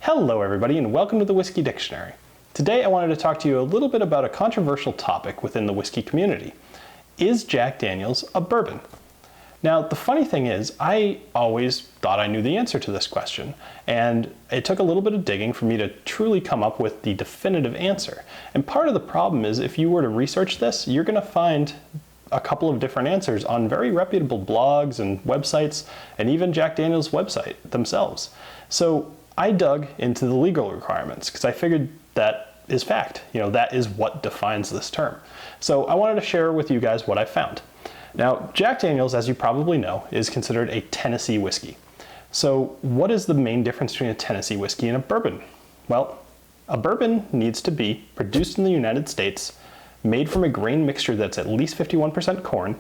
Hello everybody and welcome to the Whiskey Dictionary. Today I wanted to talk to you a little bit about a controversial topic within the whiskey community. Is Jack Daniel's a bourbon? Now the funny thing is, I always thought I knew the answer to this question, and it took a little bit of digging for me to truly come up with the definitive answer. And part of the problem is if you were to research this, you're going to find a couple of different answers on very reputable blogs and websites, and even Jack Daniel's website themselves. So I dug into the legal requirements because I figured that is fact. That is what defines this term. So I wanted to share with you guys what I found. Now, Jack Daniel's, as you probably know, is considered a Tennessee whiskey. So what is the main difference between a Tennessee whiskey and a bourbon? Well, a bourbon needs to be produced in the United States, made from a grain mixture that's at least 51% corn,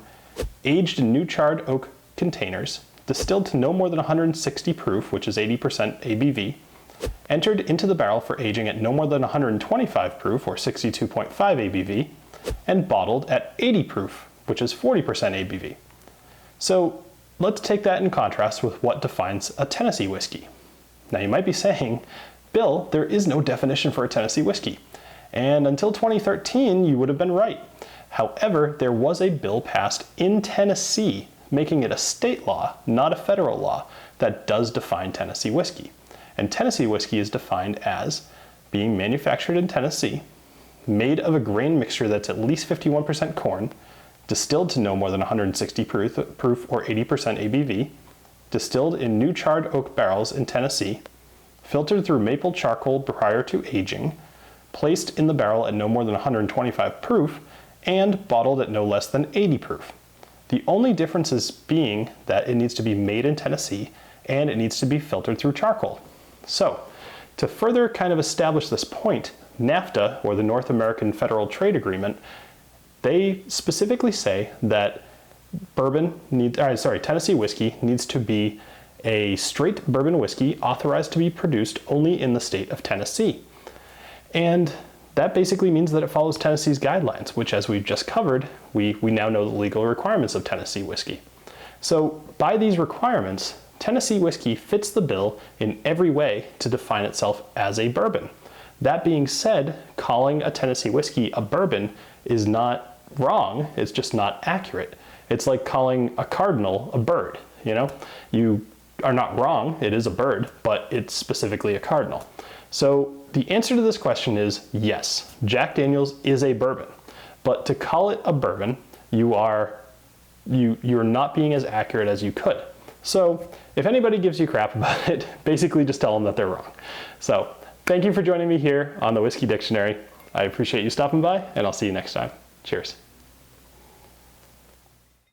aged in new charred oak containers, distilled to no more than 160 proof, which is 80% ABV, entered into the barrel for aging at no more than 125 proof, or 62.5 ABV, and bottled at 80 proof, which is 40% ABV. So let's take that in contrast with what defines a Tennessee whiskey. Now you might be saying, Bill, there is no definition for a Tennessee whiskey. And until 2013, you would have been right. However, there was a bill passed in Tennessee making it a state law, not a federal law, that does define Tennessee whiskey. And Tennessee whiskey is defined as being manufactured in Tennessee, made of a grain mixture that's at least 51% corn, distilled to no more than 160 proof or 80% ABV, distilled in new charred oak barrels in Tennessee, filtered through maple charcoal prior to aging, placed in the barrel at no more than 125 proof, and bottled at no less than 80 proof. The only differences being that it needs to be made in Tennessee and it needs to be filtered through charcoal. So, to further kind of establish this point, NAFTA, or the North American Federal Trade Agreement, they specifically say that Tennessee whiskey needs to be a straight bourbon whiskey authorized to be produced only in the state of Tennessee. And that basically means that it follows Tennessee's guidelines, which, as we've just covered, we now know the legal requirements of Tennessee whiskey. So by these requirements, Tennessee whiskey fits the bill in every way to define itself as a bourbon. That being said, calling a Tennessee whiskey a bourbon is not wrong, it's just not accurate. It's like calling a cardinal a bird, You are not wrong, it is a bird, but it's specifically a cardinal. So the answer to this question is yes, Jack Daniel's is a bourbon, but to call it a bourbon, you're not being as accurate as you could. So if anybody gives you crap about it, basically just tell them that they're wrong. So thank you for joining me here on the Whiskey Dictionary. I appreciate you stopping by, and I'll see you next time. Cheers.